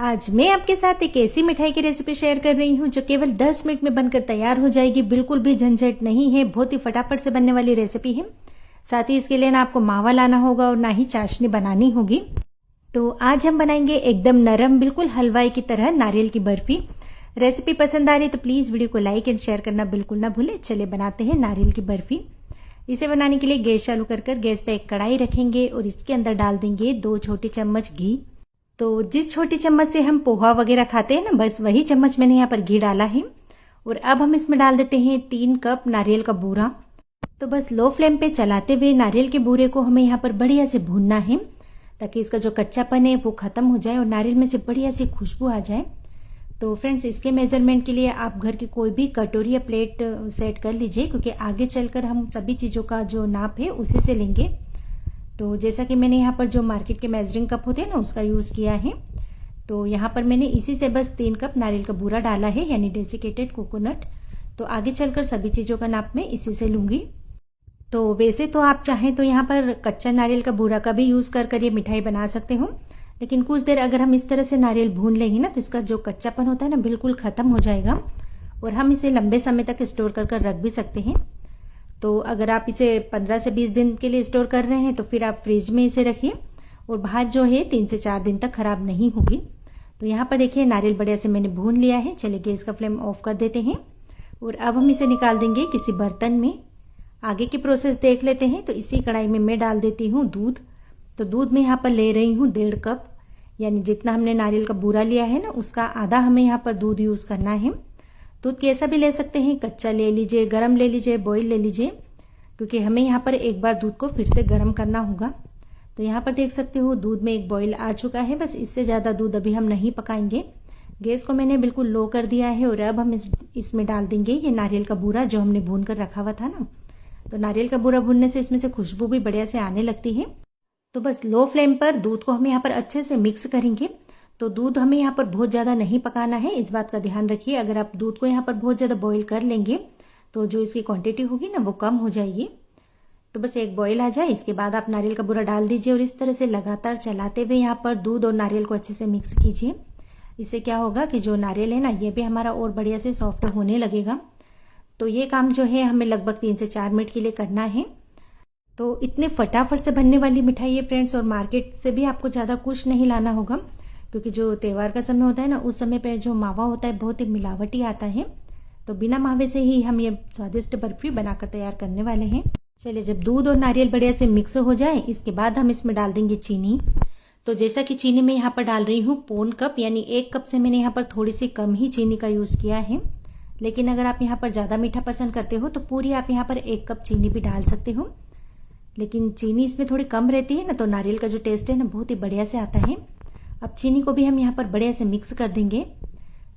आज मैं आपके साथ एक ऐसी मिठाई की रेसिपी शेयर कर रही हूँ जो केवल 10 मिनट में बनकर तैयार हो जाएगी। बिल्कुल भी झंझट नहीं है, बहुत ही फटाफट से बनने वाली रेसिपी है। साथ ही इसके लिए ना आपको मावा लाना होगा और ना ही चाशनी बनानी होगी। तो आज हम बनाएंगे एकदम नरम, बिल्कुल हलवाई की तरह नारियल की बर्फी। रेसिपी पसंद आ रही है तो प्लीज़ वीडियो को लाइक एंड शेयर करना बिल्कुल ना भूलें। चले बनाते हैं नारियल की बर्फी। इसे बनाने के लिए गैस चालू कर गैस पे एक कढ़ाई रखेंगे और इसके अंदर डाल देंगे 2 छोटे चम्मच घी। तो जिस छोटी चम्मच से हम पोहा वगैरह खाते हैं ना, बस वही चम्मच मैंने यहाँ पर घी डाला है। और अब हम इसमें डाल देते हैं 3 कप नारियल का बूरा। तो बस लो फ्लेम पे चलाते हुए नारियल के बूरे को हमें यहाँ पर बढ़िया से भूनना है ताकि इसका जो कच्चापन है वो खत्म हो जाए और नारियल में से बढ़िया सी खुशबू आ जाए। तो फ्रेंड्स, इसके मेजरमेंट के लिए आप घर की कोई भी कटोरी या प्लेट सेट कर लीजिए, क्योंकि आगे चलकर हम सभी चीज़ों का जो नाप है उसी से लेंगे। तो जैसा कि मैंने यहाँ पर जो मार्केट के मेजरिंग कप होते हैं ना, उसका यूज़ किया है। तो यहाँ पर मैंने इसी से बस 3 कप नारियल का बूरा डाला है, यानी डेसिकेटेड कोकोनट। तो आगे चलकर सभी चीज़ों का नाप मैं इसी से लूँगी। तो वैसे तो आप चाहें तो यहाँ पर कच्चा नारियल का बूरा का भी यूज़ कर ये मिठाई बना सकते हो, लेकिन कुछ देर अगर हम इस तरह से नारियल भून लेंगे ना, तो इसका जो कच्चापन होता है ना बिल्कुल ख़त्म हो जाएगा और हम इसे लंबे समय तक स्टोर कर रख भी सकते हैं। तो अगर आप इसे 15 से 20 दिन के लिए स्टोर कर रहे हैं तो फिर आप फ्रिज में इसे रखिए और बाहर जो है 3 से 4 दिन तक ख़राब नहीं होगी। तो यहाँ पर देखिए नारियल बढ़िया से मैंने भून लिया है। चलिए गैस का फ्लेम ऑफ कर देते हैं और अब हम इसे निकाल देंगे किसी बर्तन में। आगे की प्रोसेस देख लेते हैं। तो इसी कढ़ाई में मैं डाल देती हूँ दूध। तो दूध में यहाँ पर ले रही हूँ 1.5 कप, यानी जितना हमने नारियल का बूरा लिया है ना, उसका आधा हमें यहाँ पर दूध यूज़ करना है। दूध कैसा भी ले सकते हैं, कच्चा ले लीजिए, गर्म ले लीजिए, बॉईल ले लीजिए, क्योंकि हमें यहाँ पर एक बार दूध को फिर से गर्म करना होगा। तो यहाँ पर देख सकते हो दूध में एक बॉईल आ चुका है। बस इससे ज़्यादा दूध अभी हम नहीं पकाएंगे। गैस को मैंने बिल्कुल लो कर दिया है और अब हम इसमें डाल देंगे ये नारियल का बूरा जो हमने भून कर रखा हुआ था ना। तो नारियल का बूरा भूनने से इसमें से खुशबू भी बढ़िया से आने लगती है। तो बस लो फ्लेम पर दूध को हम यहाँ पर अच्छे से मिक्स करेंगे। तो दूध हमें यहाँ पर बहुत ज़्यादा नहीं पकाना है, इस बात का ध्यान रखिए। अगर आप दूध को यहाँ पर बहुत ज़्यादा बॉईल कर लेंगे तो जो इसकी क्वांटिटी होगी ना वो कम हो जाएगी। तो बस एक बॉईल आ जाए, इसके बाद आप नारियल का बूरा डाल दीजिए और इस तरह से लगातार चलाते हुए यहाँ पर दूध और नारियल को अच्छे से मिक्स कीजिए। इससे क्या होगा कि जो नारियल है ना, ये भी हमारा और बढ़िया से सॉफ्ट होने लगेगा। तो ये काम जो है हमें लगभग 3 से 4 मिनट के लिए करना है। तो इतने फटाफट से बनने वाली मिठाई है फ्रेंड्स, और मार्केट से भी आपको ज़्यादा कुछ नहीं लाना होगा, क्योंकि जो त्यौहार का समय होता है ना, उस समय पर जो मावा होता है बहुत ही मिलावटी आता है। तो बिना मावे से ही हम ये स्वादिष्ट बर्फी बनाकर तैयार करने वाले हैं। चलिए, जब दूध और नारियल बढ़िया से मिक्स हो जाए, इसके बाद हम इसमें डाल देंगे चीनी। तो जैसा कि चीनी मैं यहाँ पर डाल रही हूँ 1 कप, यानी 1 कप से मैंने यहाँ पर थोड़ी सी कम ही चीनी का यूज़ किया है। लेकिन अगर आप यहाँ पर ज़्यादा मीठा पसंद करते हो तो पूरी आप यहाँ पर 1 कप चीनी भी डाल सकते हो, लेकिन चीनी इसमें थोड़ी कम रहती है ना, तो नारियल का जो टेस्ट है ना बहुत ही बढ़िया से आता है। अब चीनी को भी हम यहाँ पर बढ़िया से मिक्स कर देंगे।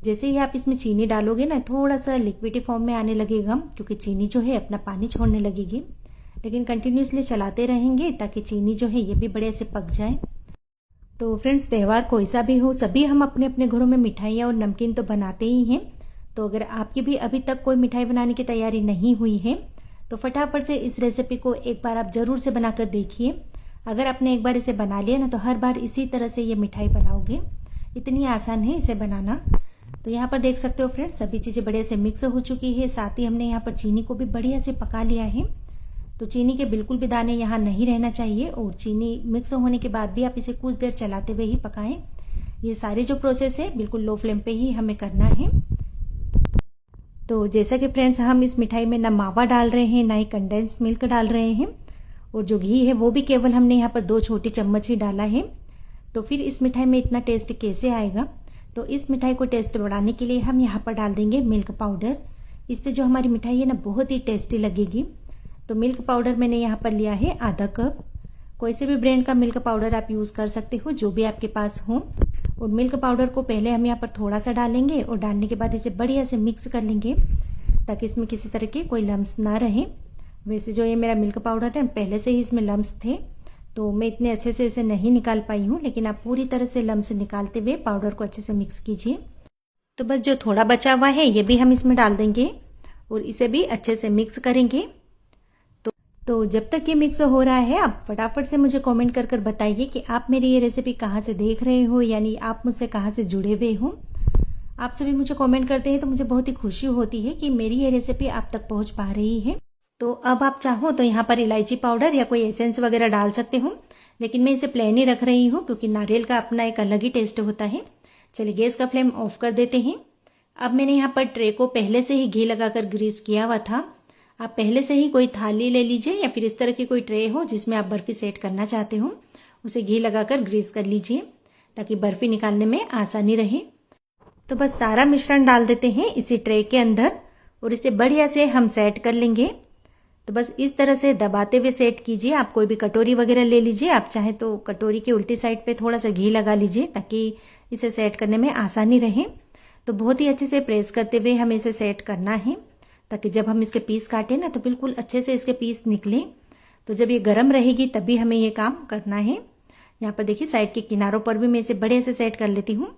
जैसे ही आप इसमें चीनी डालोगे ना, थोड़ा सा लिक्विडी फॉर्म में आने लगेगा, क्योंकि चीनी जो है अपना पानी छोड़ने लगेगी। लेकिन कंटिन्यूसली चलाते रहेंगे ताकि चीनी जो है ये भी बढ़िया से पक जाए। तो फ्रेंड्स, त्यौहार कोई सा भी हो, सभी हम अपने अपने घरों में मिठाइयाँ और नमकीन तो बनाते ही हैं। तो अगर आपकी भी अभी तक कोई मिठाई बनाने की तैयारी नहीं हुई है तो फटाफट से इस रेसिपी को एक बार आप ज़रूर से बनाकर देखिए। अगर आपने एक बार इसे बना लिया ना, तो हर बार इसी तरह से ये मिठाई बनाओगे। इतनी आसान है इसे बनाना। तो यहाँ पर देख सकते हो फ्रेंड्स, सभी चीज़ें बढ़िया से मिक्स हो चुकी है। साथ ही हमने यहाँ पर चीनी को भी बढ़िया से पका लिया है। तो चीनी के बिल्कुल भी दाने यहाँ नहीं रहना चाहिए, और चीनी मिक्स होने के बाद भी आप इसे कुछ देर चलाते हुए ही पकाएं। ये सारे जो प्रोसेस है बिल्कुल लो फ्लेम पे ही हमें करना है। तो जैसा कि फ्रेंड्स, हम इस मिठाई में ना मावा डाल रहे हैं, ना ही कंडेंस मिल्क डाल रहे हैं, और जो घी है वो भी केवल हमने यहाँ पर 2 छोटी चम्मच ही डाला है। तो फिर इस मिठाई में इतना टेस्ट कैसे आएगा? तो इस मिठाई को टेस्ट बढ़ाने के लिए हम यहाँ पर डाल देंगे मिल्क पाउडर। इससे जो हमारी मिठाई है ना बहुत ही टेस्टी लगेगी। तो मिल्क पाउडर मैंने यहाँ पर लिया है आधा कप। कोई से भी ब्रांड का मिल्क पाउडर आप यूज़ कर सकते हो, जो भी आपके पास हो। और मिल्क पाउडर को पहले हम यहाँ पर थोड़ा सा डालेंगे और डालने के बाद इसे बढ़िया से मिक्स कर लेंगे ताकि इसमें किसी तरह के कोई लम्स ना रहे। वैसे जो ये मेरा मिल्क पाउडर है, पहले से ही इसमें लम्स थे, तो मैं इतने अच्छे से इसे नहीं निकाल पाई हूँ, लेकिन आप पूरी तरह से लम्स निकालते हुए पाउडर को अच्छे से मिक्स कीजिए। तो बस जो थोड़ा बचा हुआ है ये भी हम इसमें डाल देंगे और इसे भी अच्छे से मिक्स करेंगे। तो जब तक ये मिक्स हो रहा है आप फटाफट से मुझे कमेंट कर बताइए कि आप मेरी ये रेसिपी कहाँ से देख रहे हो, यानी आप मुझसे कहाँ से जुड़े हुए हो। आप सभी मुझे कमेंट करते हैं तो मुझे बहुत ही खुशी होती है कि मेरी ये रेसिपी आप तक पहुँच पा रही है। तो अब आप चाहो तो यहाँ पर इलायची पाउडर या कोई एसेंस वगैरह डाल सकते हो, लेकिन मैं इसे प्लेन ही रख रही हूँ क्योंकि नारियल का अपना एक अलग ही टेस्ट होता है। चलिए गैस का फ्लेम ऑफ कर देते हैं। अब मैंने यहाँ पर ट्रे को पहले से ही घी लगाकर ग्रीस किया हुआ था। आप पहले से ही कोई थाली ले लीजिए या फिर इस तरह की कोई ट्रे हो जिसमें आप बर्फ़ी सेट करना चाहते हो, उसे घी लगाकर ग्रीस कर लीजिए ताकि बर्फ़ी निकालने में आसानी रहे। तो बस सारा मिश्रण डाल देते हैं इसी ट्रे के अंदर और इसे बढ़िया से हम सेट कर लेंगे। तो बस इस तरह से दबाते हुए सेट कीजिए। आप कोई भी कटोरी वगैरह ले लीजिए, आप चाहे तो कटोरी के उल्टी साइड पे थोड़ा सा घी लगा लीजिए ताकि इसे सेट करने में आसानी रहे। तो बहुत ही अच्छे से प्रेस करते हुए हमें इसे सेट करना है ताकि जब हम इसके पीस काटें ना तो बिल्कुल अच्छे से इसके पीस निकले। तो जब ये गर्म रहेगी तभी हमें ये काम करना है। यहाँ पर देखिए साइड के किनारों पर भी मैं इसे बढ़िया से सेट कर लेती हूँ।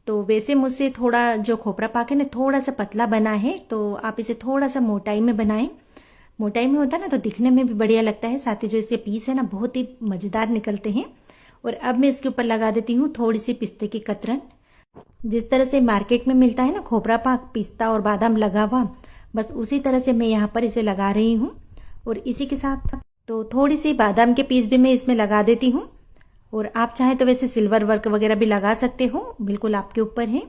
तो वैसे मुझसे थोड़ा जो खोपरा पाक है ना थोड़ा सा पतला बना है, तो आप इसे थोड़ा सा मोटाई में बनाएं। मोटाई में होता है ना तो दिखने में भी बढ़िया लगता है, साथ ही जो इसके पीस है ना बहुत ही मज़ेदार निकलते हैं। और अब मैं इसके ऊपर लगा देती हूँ थोड़ी सी पिस्ते की कतरन। जिस तरह से मार्केट में मिलता है ना खोपरा पाक पिस्ता और बादाम लगा हुआ, बस उसी तरह से मैं यहाँ पर इसे लगा रही हूँ। और इसी के साथ तो थोड़ी सी बादाम के पीस भी मैं इसमें लगा देती हूँ। और आप चाहे तो वैसे सिल्वर वर्क वगैरह भी लगा सकते हो, बिल्कुल आपके ऊपर है।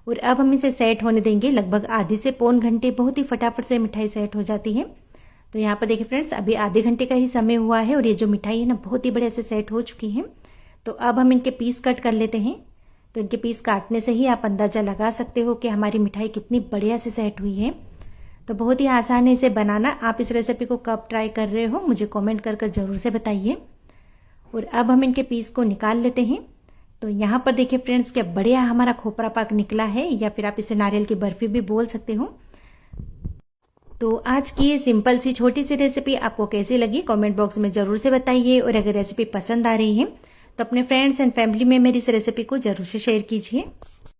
और अब हम इसे सेट होने देंगे लगभग आधे से पौन घंटे। बहुत ही फटाफट से मिठाई सेट हो जाती है। तो यहाँ पर देखिए फ्रेंड्स, अभी आधे घंटे का ही समय हुआ है और ये जो मिठाई है ना बहुत ही बढ़िया से सेट हो चुकी है। तो अब हम इनके पीस कट कर लेते हैं। तो इनके पीस काटने से ही आप अंदाज़ा लगा सकते हो कि हमारी मिठाई कितनी बढ़िया से सेट हुई है। तो बहुत ही आसान है इसे बनाना। आप इस रेसिपी को कब ट्राई कर रहे हो मुझे कमेंट कर ज़रूर से बताइए। और अब हम इनके पीस को निकाल लेते हैं। तो यहाँ पर देखिए फ्रेंड्स, क्या बढ़िया हमारा खोपरा पाक निकला है, या फिर आप इसे नारियल की बर्फ़ी भी बोल सकते हो। तो आज की ये सिंपल सी छोटी सी रेसिपी आपको कैसी लगी कमेंट बॉक्स में ज़रूर से बताइए। और अगर रेसिपी पसंद आ रही है तो अपने फ्रेंड्स एंड फैमिली में मेरी इस रेसिपी को ज़रूर से शेयर कीजिए।